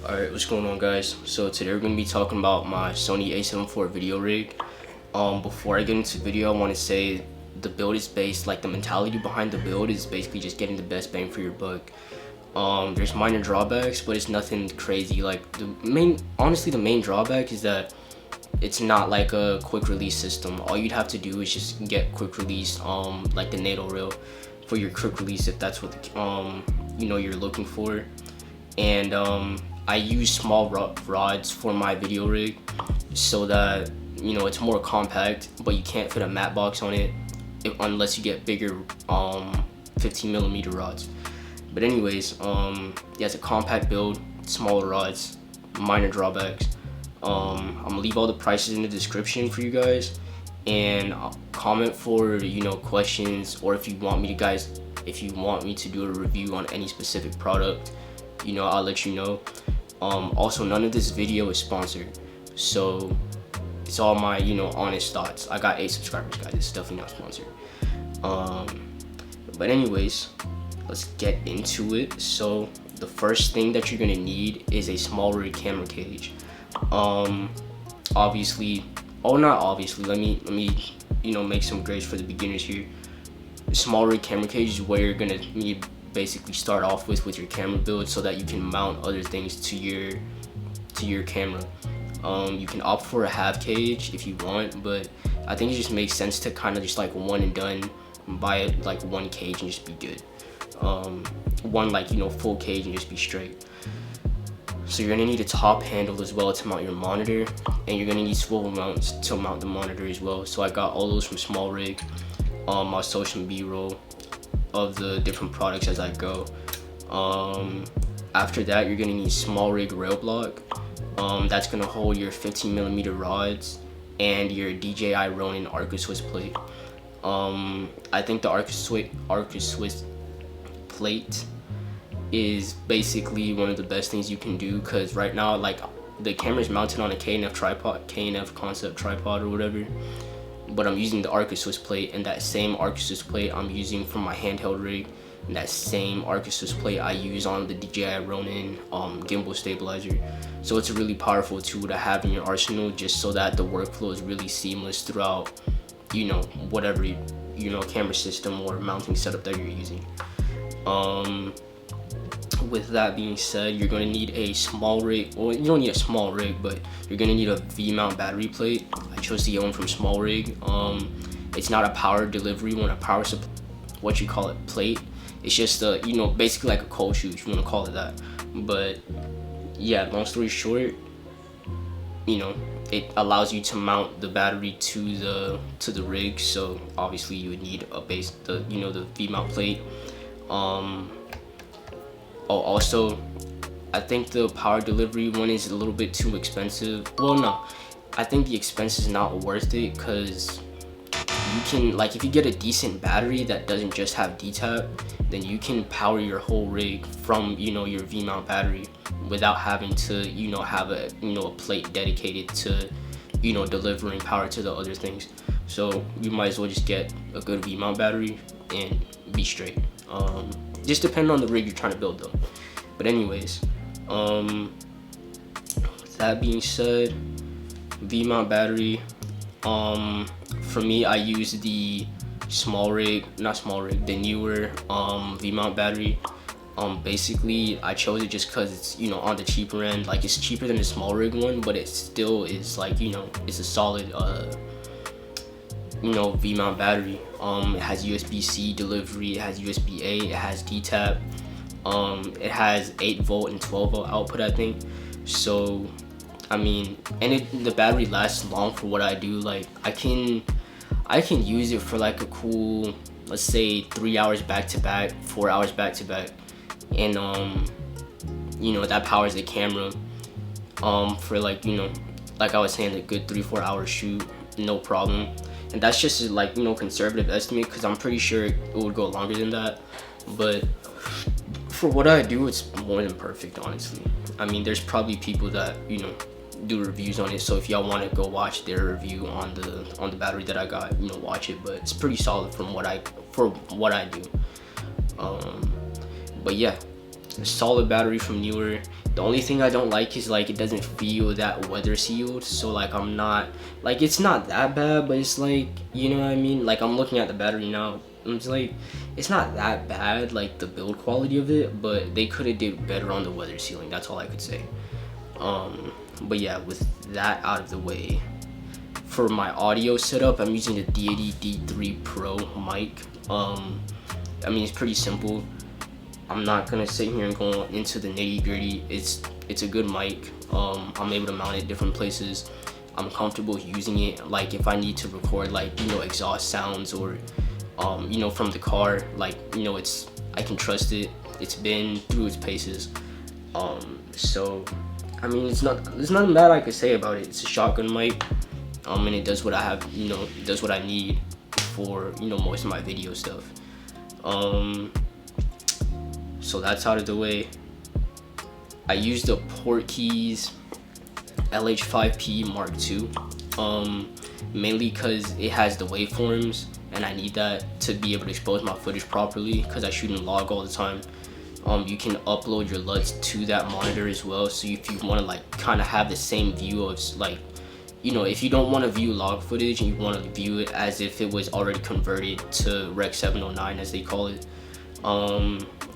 Alright, what's going on, guys? So today we're going to be talking about my Sony A7IV video rig. Before I get into the video, I want to say the build is based, like the mentality behind the build is basically just getting the best bang for your buck. There's minor drawbacks, but it's nothing crazy. Like honestly the main drawback is that it's not like a quick release system. All you'd have to do is just get quick release, like the NATO rail for your quick release if that's what you're looking for. And I use small rods for my video rig so that it's more compact, but you can't fit a matte box on it unless you get bigger 15mm rods. But anyways, yeah, it's a compact build, smaller rods, minor drawbacks. I'm gonna leave all the prices in the description for you guys, and comment for questions, or if you want me to do a review on any specific product, I'll let you know. Also, none of this video is sponsored, so it's all my honest thoughts. I got 8 subscribers, guys. It's definitely not sponsored. But anyways, let's get into it. So the first thing that you're gonna need is a Smallrig camera cage. Obviously, not obviously, let me make some grades for the beginners here. Smallrig camera cage is where you're gonna need basically start off with your camera build, so that you can mount other things to your camera. You can opt for a half cage if you want, but I think it just makes sense to kind of just like one and done, buy like one cage and just be good. One full cage and just be straight. So you're gonna need a top handle as well to mount your monitor, and you're gonna need swivel mounts to mount the monitor as well. So I got all those from Smallrig. I'll show some B-roll of the different products as I go. After that, you're gonna need Smallrig railblock. That's gonna hold your 15mm rods and your DJI Ronin Arca-Swiss plate. I think the Arca-Swiss plate is basically one of the best things you can do, because right now, like, the camera's mounted on a KNF concept tripod or whatever, but I'm using the Arca-Swiss plate, and that same Arca-Swiss plate I'm using for my handheld rig, and that same Arca-Swiss plate I use on the DJI Ronin gimbal stabilizer. So it's a really powerful tool to have in your arsenal, just so that the workflow is really seamless throughout whatever camera system or mounting setup that you're using. With that being said, you're going to need a Smallrig. Well, you don't need a Smallrig, but you're going to need a V-mount battery plate. I chose the one from Smallrig. It's not a power delivery one, a power supply, plate. It's just a, basically like a cold shoe, if you want to call it that. But yeah, long story short, it allows you to mount the battery to the rig. So obviously you would need the V-mount plate. Also, I think the power delivery one is a little bit too expensive. Well, no, I think the expense is not worth it, because you can, like, if you get a decent battery that doesn't just have DTAP, then you can power your whole rig from your V-mount battery without having to have a plate dedicated to delivering power to the other things. So you might as well just get a good V-mount battery and be straight. Just depending on the rig you're trying to build though. But anyways, with that being said, V-mount battery, for me, I use the the Neewer V-mount battery. Basically I chose it just because it's on the cheaper end. Like, it's cheaper than the Smallrig one, but it still is like it's a solid V-mount battery. It has USB-C delivery, it has USB-A, it has DTAP, it has 8V and 12V output, I think. So I mean, and the battery lasts long for what I do. Like, I can use it for like a cool, let's say 3 hours back to back, 4 hours back to back, and that powers the camera for like like I was saying, a good 3-4 hour shoot, no problem. And that's just a conservative estimate, because I'm pretty sure it would go longer than that. But for what I do, it's more than perfect, honestly. I mean, there's probably people that do reviews on it, so if y'all want to go watch their review on the battery that I got, watch it. But it's pretty solid for what I do. But yeah, a solid battery from Neewer. The only thing I don't like is like it doesn't feel that weather sealed, so like I'm not like, it's not that bad, but it's like, you know what I mean, like I'm looking at the battery now, it's like it's not that bad, like the build quality of it, but they could have did better on the weather sealing. That's all I could say. But yeah, with that out of the way, for my audio setup, I'm using the Deity D3 Pro mic. I mean, it's pretty simple. I'm not gonna sit here and go into the nitty gritty. It's a good mic. I'm able to mount it different places. I'm comfortable using it. Like if I need to record like, you know, exhaust sounds or you know, from the car, like, you know, I can trust it. It's been through its paces. So I mean, there's nothing bad I could say about it. It's a shotgun mic, and it does what I have, you know, it does what I need for, you know, most of my video stuff. So that's out of the way. I use the Portkeys LH5P Mark II, mainly because it has the waveforms, and I need that to be able to expose my footage properly because I shoot in log all the time. You can upload your LUTs to that monitor as well, so if you want to like kind of have the same view of like, you know, if you don't want to view log footage and you want to view it as if it was already converted to Rec 709 as they call it,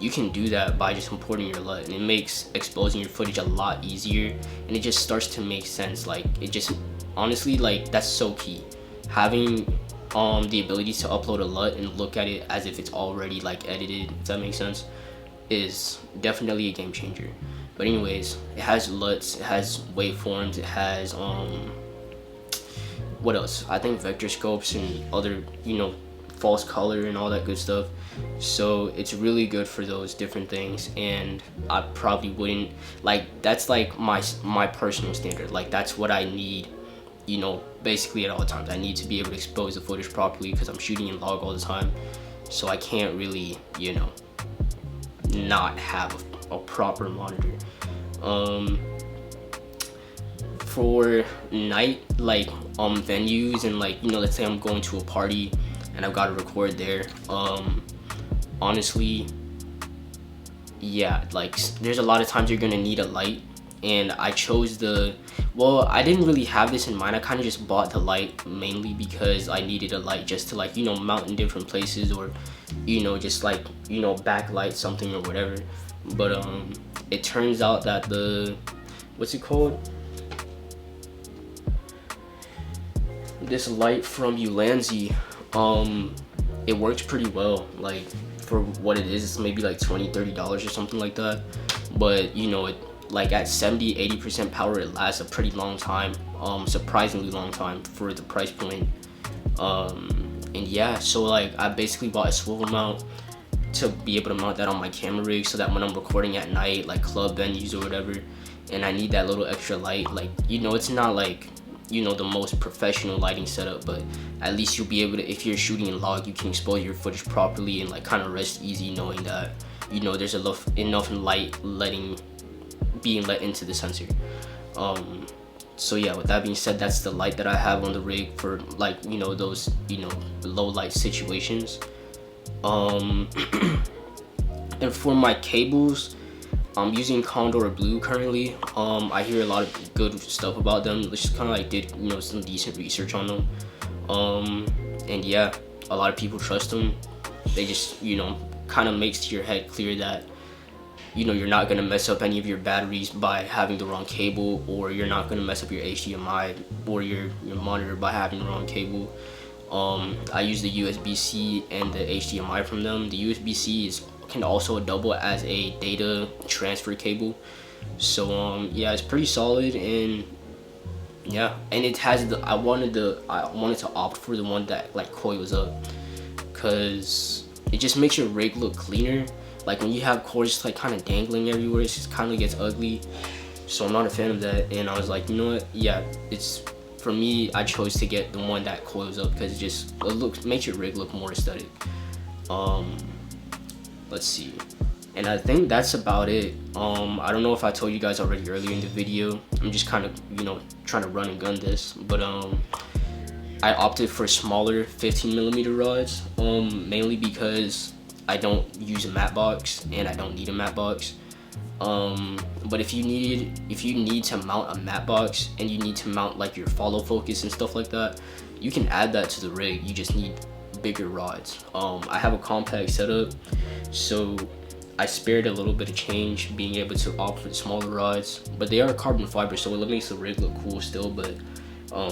you can do that by just importing your LUT, and it makes exposing your footage a lot easier, and it just starts to make sense. Like it just, honestly, like that's so key, having the ability to upload a LUT and look at it as if it's already like edited, if that makes sense, is definitely a game changer. But anyways, it has LUTs, it has waveforms, it has what else, I think vector scopes and other, you know, false color and all that good stuff. So it's really good for those different things, and I probably wouldn't like, that's like my personal standard. Like that's what I need, you know, basically at all times. I need to be able to expose the footage properly because I'm shooting in log all the time, so I can't really, you know, not have a proper monitor. For night, like venues and like, you know, let's say I'm going to a party and I've got to record there, honestly, yeah, like there's a lot of times you're gonna need a light, and I chose well, I didn't really have this in mind. I kind of just bought the light mainly because I needed a light just to like, you know, mount in different places, or, you know, just like, you know, backlight something or whatever. But it turns out that what's it called, this light from Ulanzi, it works pretty well. Like for what it is, it's maybe like $20-30 or something like that, but you know, it like at 70-80% power, it lasts a pretty long time, surprisingly long time for the price point. And yeah, so like I basically bought a swivel mount to be able to mount that on my camera rig, so that when I'm recording at night, like club venues or whatever, and I need that little extra light, like, you know, it's not like, you know, the most professional lighting setup, but at least you'll be able to, if you're shooting in log, you can expose your footage properly and like kind of rest easy knowing that, you know, there's enough light being let into the sensor. So yeah, with that being said, that's the light that I have on the rig for like, you know, those, you know, low light situations. And for my cables, I'm using Kondor Blue currently. I hear a lot of good stuff about them. Just kind of like did, you know, some decent research on them. And yeah, a lot of people trust them. They just, you know, kind of makes your head clear that, you know, you're not gonna mess up any of your batteries by having the wrong cable, or you're not gonna mess up your HDMI or your monitor by having the wrong cable. I use the USB-C and the HDMI from them. The USB-C can also double as a data transfer cable. So yeah, it's pretty solid, and yeah, and it has I wanted to opt for the one that like coils up, cause it just makes your rig look cleaner. Like when you have cords just like kind of dangling everywhere, it just kind of gets ugly. So I'm not a fan of that, and I was like, you know what, yeah, it's, for me, I chose to get the one that coils up because it makes your rig look more aesthetic. Let's see, and I think that's about it. I don't know if I told you guys already earlier in the video. I'm just kind of, you know, trying to run and gun this, but I opted for smaller 15mm rods, mainly because I don't use a matte box and I don't need a matte box. But if you need to mount a matte box and you need to mount like your follow focus and stuff like that, you can add that to the rig. You just need bigger rods. I have a compact setup, so I spared a little bit of change being able to opt for smaller rods, but they are carbon fiber, so it makes the rig look cool still. But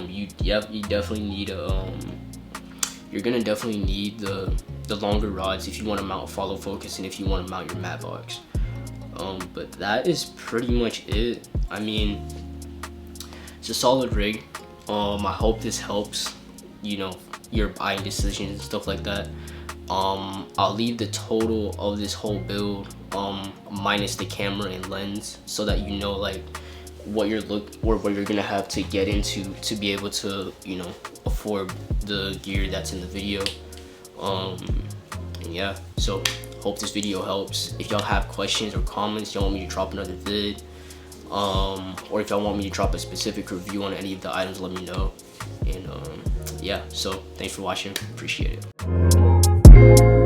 you definitely need you're gonna definitely need the longer rods if you want to mount follow focus and if you want to mount your matte box. But that is pretty much it. I mean, it's a solid rig. I hope this helps, you know, your buying decisions and stuff like that. I'll leave the total of this whole build minus the camera and lens, so that you know like what you're gonna have to get into to be able to, you know, afford the gear that's in the video. And yeah, so hope this video helps. If y'all have questions or comments, y'all want me to drop another vid, or if y'all want me to drop a specific review on any of the items, let me know. And yeah, so thanks for watching, appreciate it.